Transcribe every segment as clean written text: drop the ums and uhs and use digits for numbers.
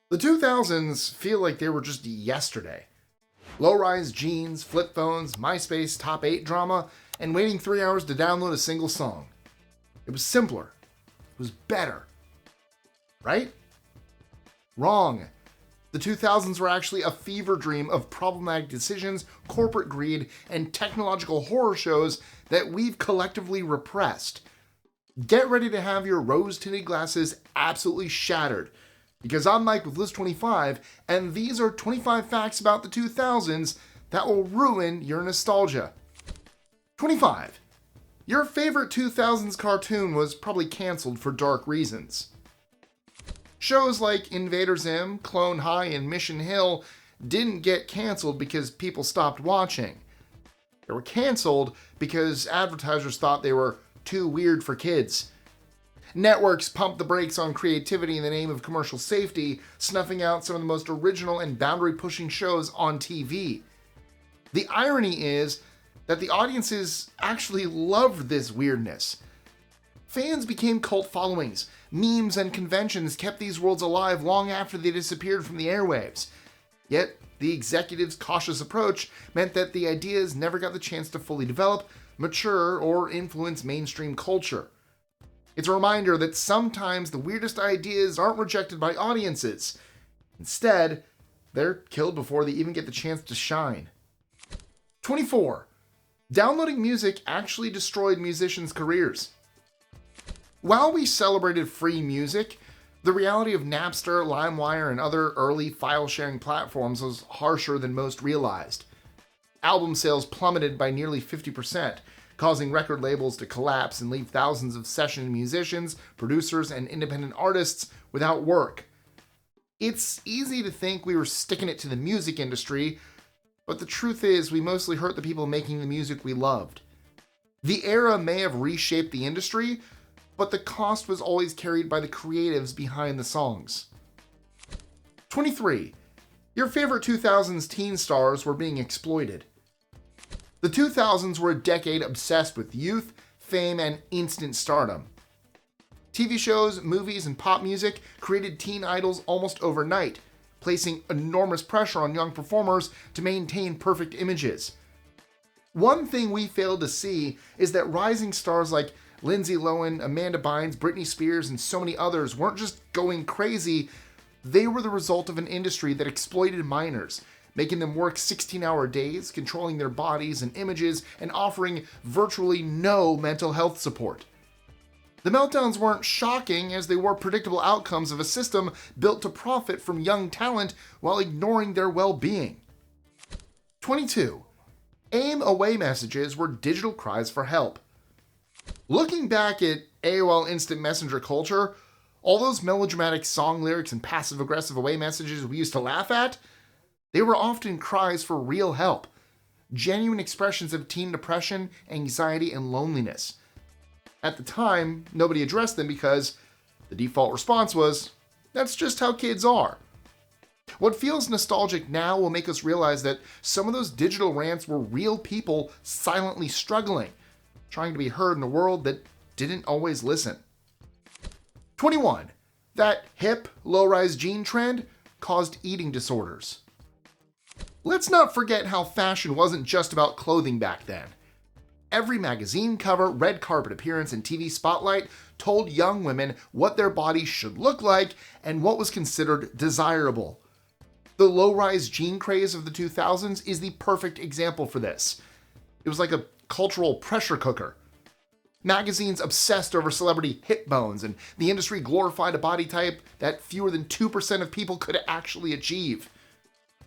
The 2000s feel like they were just yesterday. Low-rise jeans, flip phones, MySpace top 8 drama, and waiting 3 hours to download a single song. It was simpler. It was better. Right? Wrong. The 2000s were actually a fever dream of problematic decisions, corporate greed, and technological horror shows that we've collectively repressed. Get ready to have your rose-tinted glasses absolutely shattered, because I'm Mike with List 25, and these are 25 facts about the 2000s that will ruin your nostalgia. 25. Your favorite 2000s cartoon was probably canceled for dark reasons. Shows like Invader Zim, Clone High, and Mission Hill didn't get canceled because people stopped watching. They were canceled because advertisers thought they were too weird for kids. Networks pumped the brakes on creativity in the name of commercial safety, snuffing out some of the most original and boundary-pushing shows on TV. The irony is that the audiences actually loved this weirdness. Fans became cult followings. Memes and conventions kept these worlds alive long after they disappeared from the airwaves. Yet, the executives' cautious approach meant that the ideas never got the chance to fully develop, mature, or influence mainstream culture. It's a reminder that sometimes the weirdest ideas aren't rejected by audiences. Instead, they're killed before they even get the chance to shine. 24. Downloading music actually destroyed musicians' careers. While we celebrated free music, the reality of Napster, Limewire, and other early file-sharing platforms was harsher than most realized. Album sales plummeted by nearly 50%, causing record labels to collapse and leave thousands of session musicians, producers, and independent artists without work. It's easy to think we were sticking it to the music industry, but the truth is we mostly hurt the people making the music we loved. The era may have reshaped the industry, but the cost was always carried by the creatives behind the songs. 23. Your favorite 2000s teen stars were being exploited. The 2000s were a decade obsessed with youth, fame, and instant stardom. TV shows, movies, and pop music created teen idols almost overnight, placing enormous pressure on young performers to maintain perfect images. One thing we failed to see is that rising stars like Lindsay Lohan, Amanda Bynes, Britney Spears, and so many others weren't just going crazy, they were the result of an industry that exploited minors, making them work 16-hour days, controlling their bodies and images, and offering virtually no mental health support. The meltdowns weren't shocking, as they were predictable outcomes of a system built to profit from young talent while ignoring their well-being. 22. AIM away messages were digital cries for help. Looking back at AOL Instant Messenger culture, all those melodramatic song lyrics and passive-aggressive away messages we used to laugh at, they were often cries for real help, genuine expressions of teen depression, anxiety, and loneliness. At the time, nobody addressed them because the default response was, that's just how kids are. What feels nostalgic now will make us realize that some of those digital rants were real people silently struggling, trying to be heard in a world that didn't always listen. 21. That hip, low-rise jean trend caused eating disorders. Let's not forget how fashion wasn't just about clothing back then. Every magazine cover, red carpet appearance, and TV spotlight told young women what their bodies should look like and what was considered desirable. The low-rise jean craze of the 2000s is the perfect example for this. It was like a cultural pressure cooker. Magazines obsessed over celebrity hip bones, and the industry glorified a body type that fewer than 2% of people could actually achieve.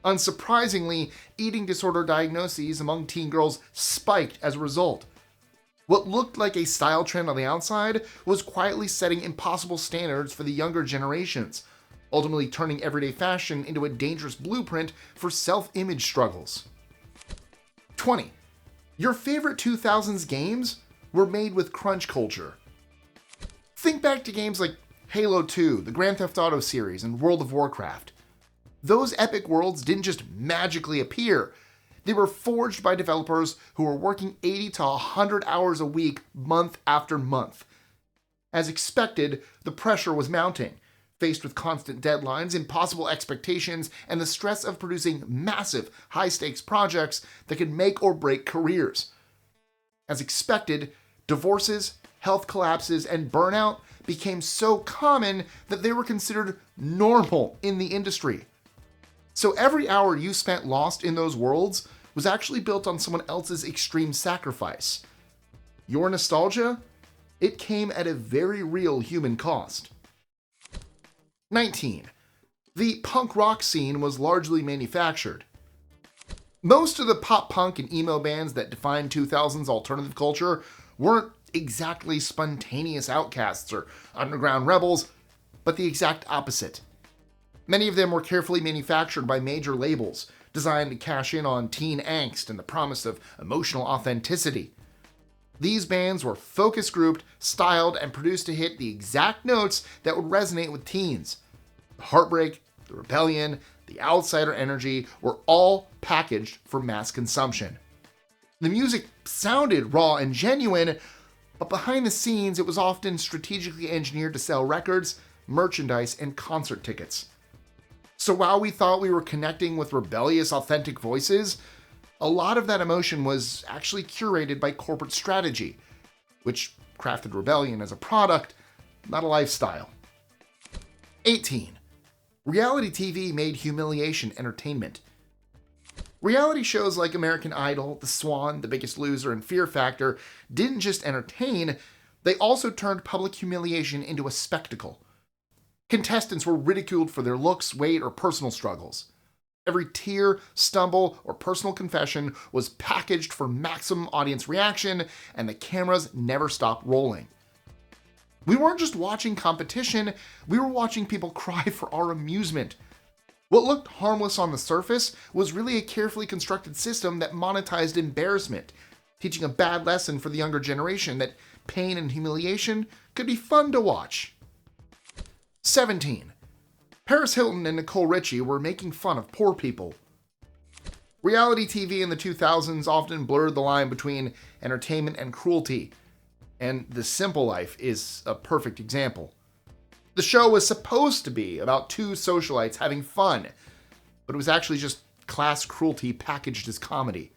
Unsurprisingly, eating disorder diagnoses among teen girls spiked as a result. What looked like a style trend on the outside was quietly setting impossible standards for the younger generations, ultimately turning everyday fashion into a dangerous blueprint for self-image struggles. 20. Your favorite 2000s games were made with crunch culture. Think back to games like Halo 2, the Grand Theft Auto series, and World of Warcraft. Those epic worlds didn't just magically appear. They were forged by developers who were working 80 to 100 hours a week, month after month. As expected, the pressure was mounting. Faced with constant deadlines, impossible expectations, and the stress of producing massive, high-stakes projects that could make or break careers. As expected, divorces, health collapses, and burnout became so common that they were considered normal in the industry. So every hour you spent lost in those worlds was actually built on someone else's extreme sacrifice. Your nostalgia? It came at a very real human cost. 19. The punk rock scene was largely manufactured. Most of the pop punk and emo bands that defined 2000s alternative culture weren't exactly spontaneous outcasts or underground rebels, but the exact opposite. Many of them were carefully manufactured by major labels, designed to cash in on teen angst and the promise of emotional authenticity. These bands were focus grouped, styled, and produced to hit the exact notes that would resonate with teens. The heartbreak, the rebellion, the outsider energy were all packaged for mass consumption. The music sounded raw and genuine, but behind the scenes it was often strategically engineered to sell records, merchandise, and concert tickets. So while we thought we were connecting with rebellious, authentic voices, a lot of that emotion was actually curated by corporate strategy, which crafted rebellion as a product, not a lifestyle. 18. Reality TV made humiliation entertainment. Reality shows like American Idol, The Swan, The Biggest Loser, and Fear Factor didn't just entertain, they also turned public humiliation into a spectacle. Contestants were ridiculed for their looks, weight, or personal struggles. Every tear, stumble, or personal confession was packaged for maximum audience reaction, and the cameras never stopped rolling. We weren't just watching competition, we were watching people cry for our amusement. What looked harmless on the surface was really a carefully constructed system that monetized embarrassment, teaching a bad lesson for the younger generation that pain and humiliation could be fun to watch. 17. Paris Hilton and Nicole Richie were making fun of poor people. Reality TV in the 2000s often blurred the line between entertainment and cruelty, and The Simple Life is a perfect example. The show was supposed to be about two socialites having fun, but it was actually just class cruelty packaged as comedy.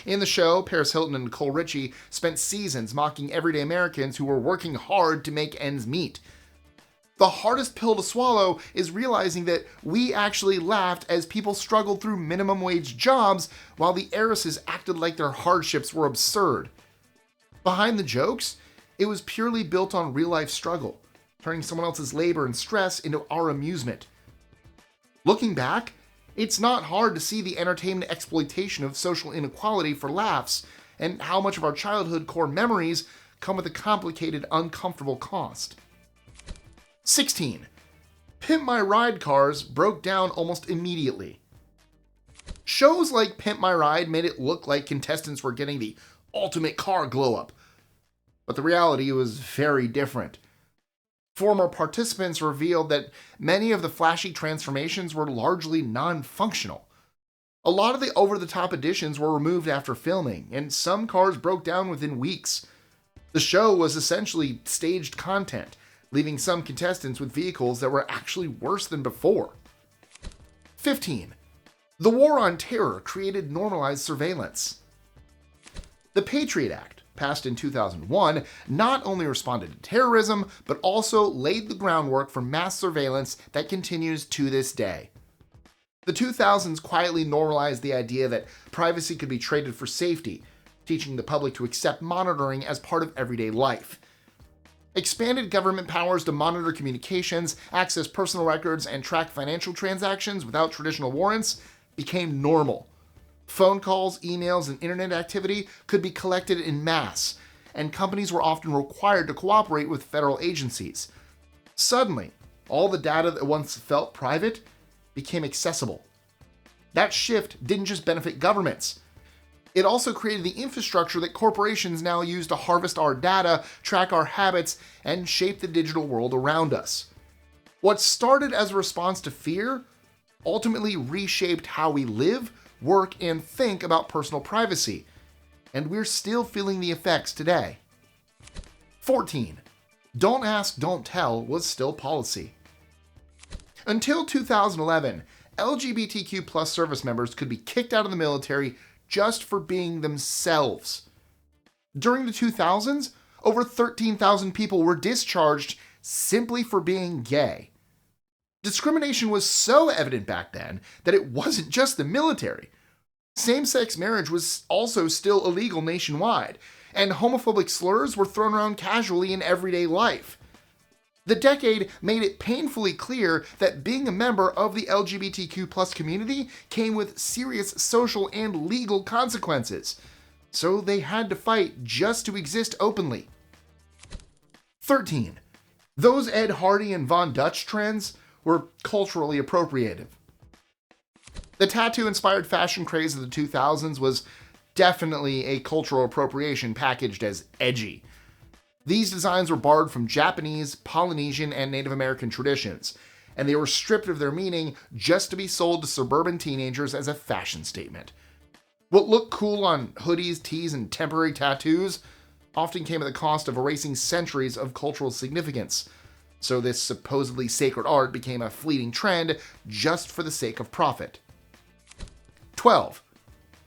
In the show, Paris Hilton and Nicole Richie spent seasons mocking everyday Americans who were working hard to make ends meet. The hardest pill to swallow is realizing that we actually laughed as people struggled through minimum wage jobs while the heiresses acted like their hardships were absurd. Behind the jokes, it was purely built on real-life struggle, turning someone else's labor and stress into our amusement. Looking back, it's not hard to see the entertainment exploitation of social inequality for laughs and how much of our childhood core memories come with a complicated, uncomfortable cost. 16. Pimp My Ride cars broke down almost immediately. Shows like Pimp My Ride made it look like contestants were getting the ultimate car glow-up, but the reality was very different. Former participants revealed that many of the flashy transformations were largely non-functional. A lot of the over-the-top additions were removed after filming, and some cars broke down within weeks. The show was essentially staged content, leaving some contestants with vehicles that were actually worse than before. 15. The War on Terror created normalized surveillance. The Patriot Act, passed in 2001, not only responded to terrorism, but also laid the groundwork for mass surveillance that continues to this day. The 2000s quietly normalized the idea that privacy could be traded for safety, teaching the public to accept monitoring as part of everyday life. Expanded government powers to monitor communications, access personal records, and track financial transactions without traditional warrants became normal. Phone calls, emails, and internet activity could be collected in mass, and companies were often required to cooperate with federal agencies. Suddenly, all the data that once felt private became accessible. That shift didn't just benefit governments. It also created the infrastructure that corporations now use to harvest our data, track our habits, and shape the digital world around us. What started as a response to fear ultimately reshaped how we live, work, and think about personal privacy, and we're still feeling the effects today. 14. Don't ask, don't tell was still policy. Until 2011, LGBTQ plus service members could be kicked out of the military just for being themselves. During the 2000s, over 13,000 people were discharged simply for being gay. Discrimination was so evident back then that it wasn't just the military. Same-sex marriage was also still illegal nationwide, and homophobic slurs were thrown around casually in everyday life. The decade made it painfully clear that being a member of the LGBTQ+ community came with serious social and legal consequences, so they had to fight just to exist openly. 13. Those Ed Hardy and Von Dutch trends were culturally appropriative. The tattoo-inspired fashion craze of the 2000s was definitely a cultural appropriation packaged as edgy. These designs were borrowed from Japanese, Polynesian, and Native American traditions, and they were stripped of their meaning just to be sold to suburban teenagers as a fashion statement. What looked cool on hoodies, tees, and temporary tattoos often came at the cost of erasing centuries of cultural significance, so this supposedly sacred art became a fleeting trend just for the sake of profit. 12.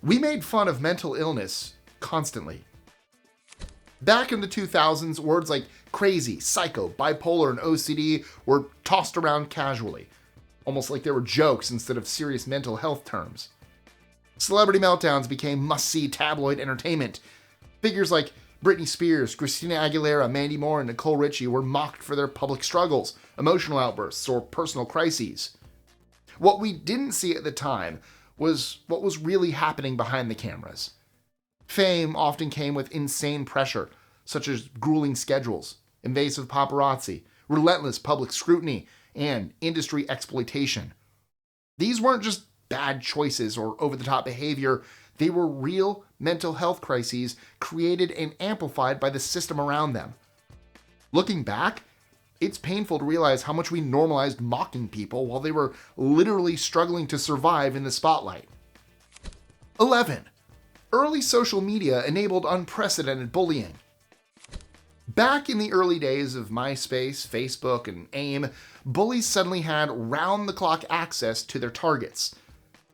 We made fun of mental illness constantly. Back in the 2000s, words like crazy, psycho, bipolar, and OCD were tossed around casually, almost like they were jokes instead of serious mental health terms. Celebrity meltdowns became must-see tabloid entertainment. Figures like Britney Spears, Christina Aguilera, Mandy Moore, and Nicole Richie were mocked for their public struggles, emotional outbursts, or personal crises. What we didn't see at the time was what was really happening behind the cameras. Fame often came with insane pressure, such as grueling schedules, invasive paparazzi, relentless public scrutiny, and industry exploitation. These weren't just bad choices or over-the-top behavior, they were real mental health crises created and amplified by the system around them. Looking back, it's painful to realize how much we normalized mocking people while they were literally struggling to survive in the spotlight. 11. Early social media enabled unprecedented bullying. Back in the early days of MySpace, Facebook, and AIM, bullies suddenly had round-the-clock access to their targets.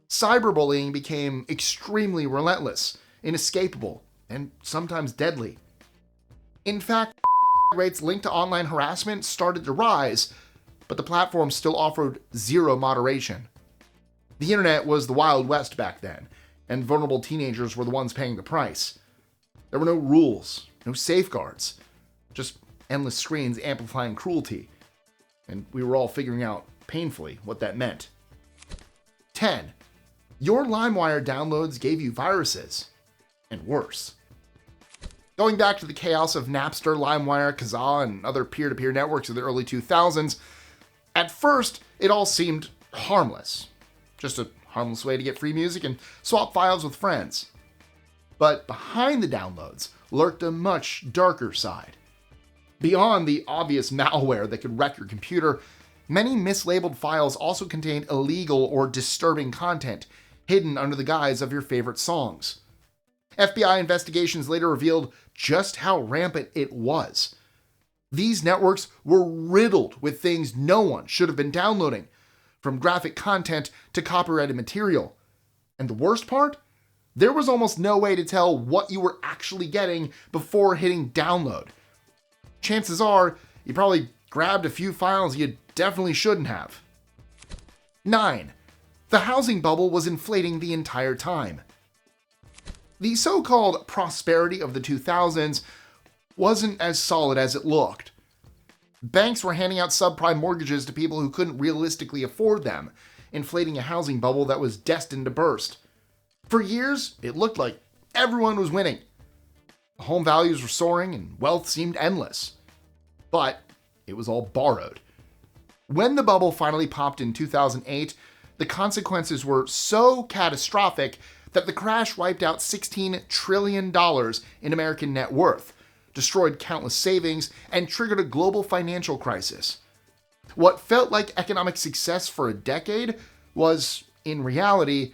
Cyberbullying became extremely relentless, inescapable, and sometimes deadly. In fact, rates linked to online harassment started to rise, but the platform still offered zero moderation. The internet was the Wild West back then, and vulnerable teenagers were the ones paying the price. There were no rules, no safeguards, just endless screens amplifying cruelty, and we were all figuring out painfully what that meant. 10. Your Limewire downloads gave you viruses, and worse. Going back to the chaos of Napster, Limewire, Kazaa, and other peer-to-peer networks of the early 2000s, at first it all seemed harmless. Just a harmless way to get free music and swap files with friends. But behind the downloads lurked a much darker side. Beyond the obvious malware that could wreck your computer, many mislabeled files also contained illegal or disturbing content hidden under the guise of your favorite songs. FBI investigations later revealed just how rampant it was. These networks were riddled with things no one should have been downloading, from graphic content to copyrighted material. And the worst part? There was almost no way to tell what you were actually getting before hitting download. Chances are, you probably grabbed a few files you definitely shouldn't have. 9. The housing bubble was inflating the entire time. The so-called prosperity of the 2000s wasn't as solid as it looked. Banks were handing out subprime mortgages to people who couldn't realistically afford them, inflating a housing bubble that was destined to burst. For years, it looked like everyone was winning. Home values were soaring and wealth seemed endless. But it was all borrowed. When the bubble finally popped in 2008, the consequences were so catastrophic that the crash wiped out $16 trillion in American net worth, destroyed countless savings, and triggered a global financial crisis. What felt like economic success for a decade was, in reality,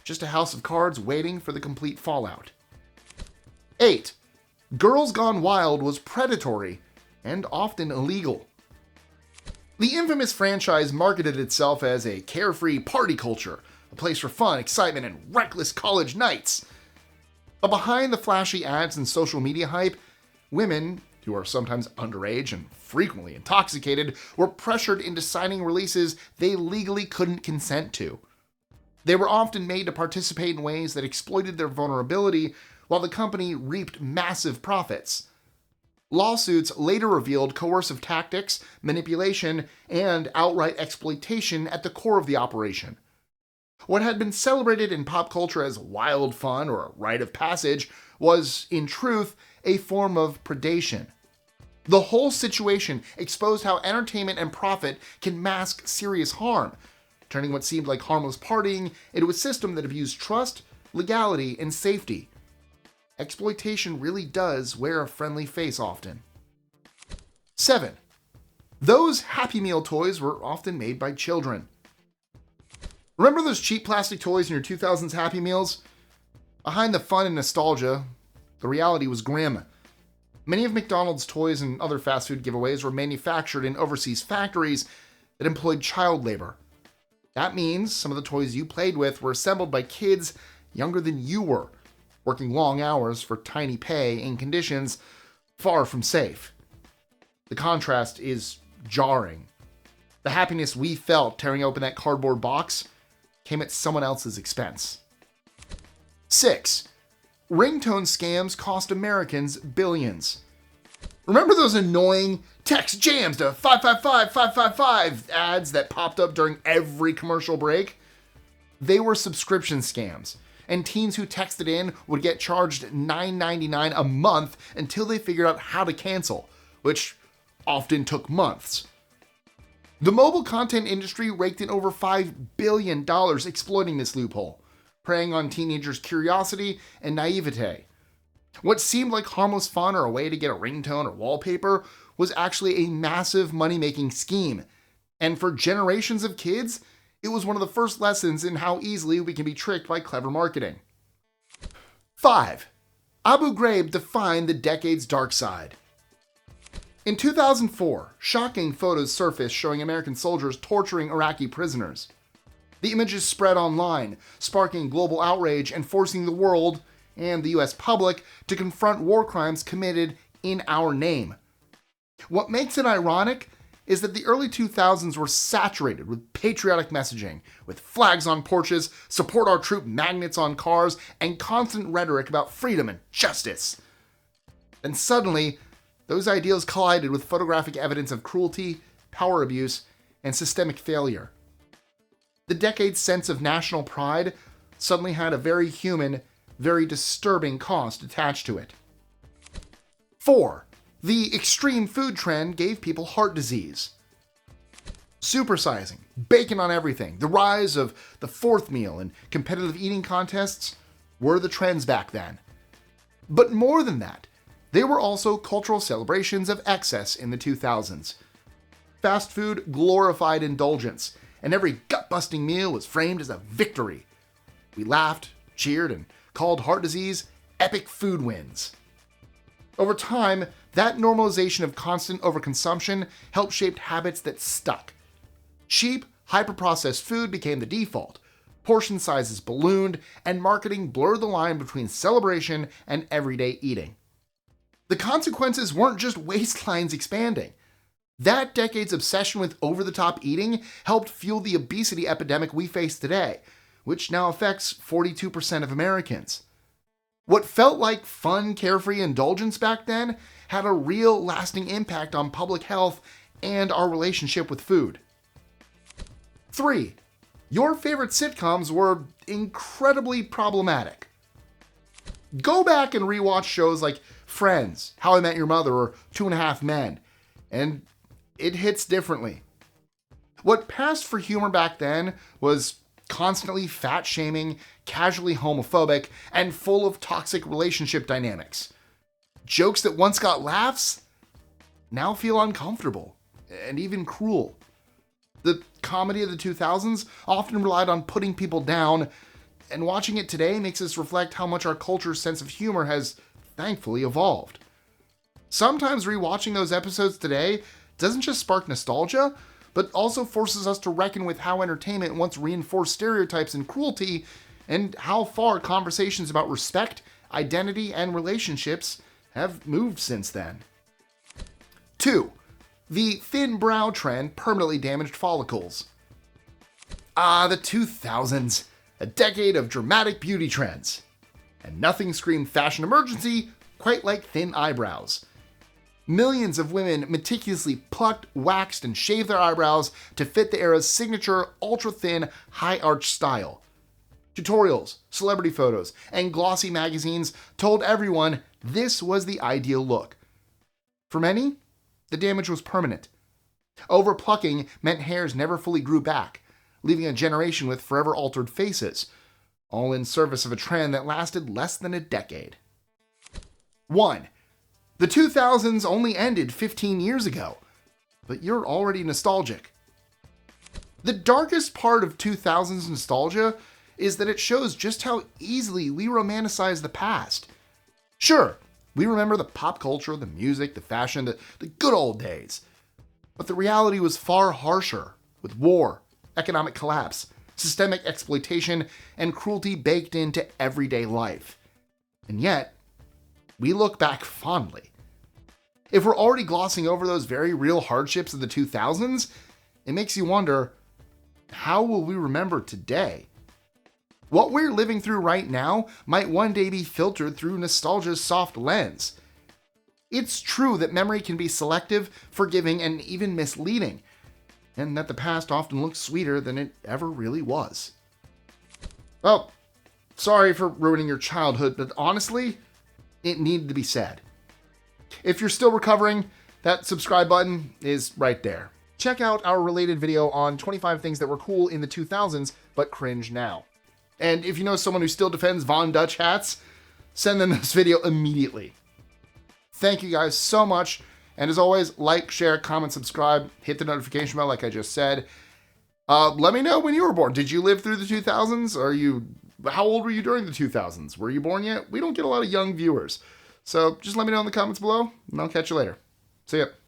just a house of cards waiting for the complete fallout. 8. Girls Gone Wild was predatory and often illegal. The infamous franchise marketed itself as a carefree party culture, a place for fun, excitement, and reckless college nights. But behind the flashy ads and social media hype, women, who are sometimes underage and frequently intoxicated, were pressured into signing releases they legally couldn't consent to. They were often made to participate in ways that exploited their vulnerability while the company reaped massive profits. Lawsuits later revealed coercive tactics, manipulation, and outright exploitation at the core of the operation. What had been celebrated in pop culture as wild fun or a rite of passage was, in truth, a form of predation. The whole situation exposed how entertainment and profit can mask serious harm, turning what seemed like harmless partying into a system that abused trust, legality, and safety. Exploitation really does wear a friendly face often. 7. Those Happy Meal toys were often made by children. Remember those cheap plastic toys in your 2000s Happy Meals? Behind the fun and nostalgia, the reality was grim. Many of McDonald's toys and other fast food giveaways were manufactured in overseas factories that employed child labor. That means some of the toys you played with were assembled by kids younger than you were, working long hours for tiny pay in conditions far from safe. The contrast is jarring. The happiness we felt tearing open that cardboard box came at someone else's expense. 6. Ringtone scams cost Americans billions. Remember those annoying text jams to 555-555 ads that popped up during every commercial break? They were subscription scams, and teens who texted in would get charged $9.99 a month until they figured out how to cancel, which often took months. The mobile content industry raked in over $5 billion exploiting this loophole, preying on teenagers' curiosity and naivete. What seemed like harmless fun or a way to get a ringtone or wallpaper was actually a massive money-making scheme, and for generations of kids, it was one of the first lessons in how easily we can be tricked by clever marketing. 5. Abu Ghraib defined the decade's dark side. In 2004, shocking photos surfaced showing American soldiers torturing Iraqi prisoners. The images spread online, sparking global outrage and forcing the world, and the US public, to confront war crimes committed in our name. What makes it ironic is that the early 2000s were saturated with patriotic messaging, with flags on porches, support our troop magnets on cars, and constant rhetoric about freedom and justice. Then suddenly, those ideals collided with photographic evidence of cruelty, power abuse, and systemic failure. The decade's sense of national pride suddenly had a very human, very disturbing cost attached to it. 4. The extreme food trend gave people heart disease. Supersizing, bacon on everything, the rise of the fourth meal and competitive eating contests were the trends back then. But more than that, they were also cultural celebrations of excess in the 2000s. Fast food glorified indulgence, and every gut-busting meal was framed as a victory. We laughed, cheered, and called heart disease epic food wins. Over time, that normalization of constant overconsumption helped shape habits that stuck. Cheap, hyper-processed food became the default, portion sizes ballooned, and marketing blurred the line between celebration and everyday eating. The consequences weren't just waistlines expanding. That decade's obsession with over-the-top eating helped fuel the obesity epidemic we face today, which now affects 42% of Americans. What felt like fun, carefree indulgence back then had a real, lasting impact on public health and our relationship with food. 3. Your favorite sitcoms were incredibly problematic. Go back and rewatch shows like Friends, How I Met Your Mother, or 2.5 Men, and it hits differently. What passed for humor back then was constantly fat-shaming, casually homophobic, and full of toxic relationship dynamics. Jokes that once got laughs now feel uncomfortable and even cruel. The comedy of the 2000s often relied on putting people down, and watching it today makes us reflect how much our culture's sense of humor has thankfully evolved. Sometimes rewatching those episodes today doesn't just spark nostalgia, but also forces us to reckon with how entertainment once reinforced stereotypes and cruelty, and how far conversations about respect, identity, and relationships have moved since then. 2. The thin brow trend permanently damaged follicles. The 2000s, a decade of dramatic beauty trends. And nothing screamed fashion emergency quite like thin eyebrows. Millions of women meticulously plucked, waxed, and shaved their eyebrows to fit the era's signature ultra-thin, high-arch style. Tutorials, celebrity photos, and glossy magazines told everyone this was the ideal look. For many, the damage was permanent. Overplucking meant hairs never fully grew back, leaving a generation with forever altered faces, all in service of a trend that lasted less than a decade. 1. The 2000s only ended 15 years ago, but you're already nostalgic. The darkest part of 2000s nostalgia is that it shows just how easily we romanticize the past. Sure, we remember the pop culture, the music, the fashion, the good old days. But the reality was far harsher, with war, economic collapse, systemic exploitation, and cruelty baked into everyday life. And yet, we look back fondly. If we're already glossing over those very real hardships of the 2000s, it makes you wonder, how will we remember today? What we're living through right now might one day be filtered through nostalgia's soft lens. It's true that memory can be selective, forgiving, and even misleading, and that the past often looks sweeter than it ever really was. Well, sorry for ruining your childhood, but honestly, it needed to be said. If you're still recovering, that subscribe button is right there. Check out our related video on 25 things that were cool in the 2000s but cringe now. And if you know someone who still defends Von Dutch hats, send them this video immediately. Thank you guys so much. And as always, like, share, comment, subscribe, hit the notification bell like I just said. Let me know when you were born. Did you live through the 2000s? How old were you during the 2000s? Were you born yet? We don't get a lot of young viewers. So just let me know in the comments below, and I'll catch you later. See ya.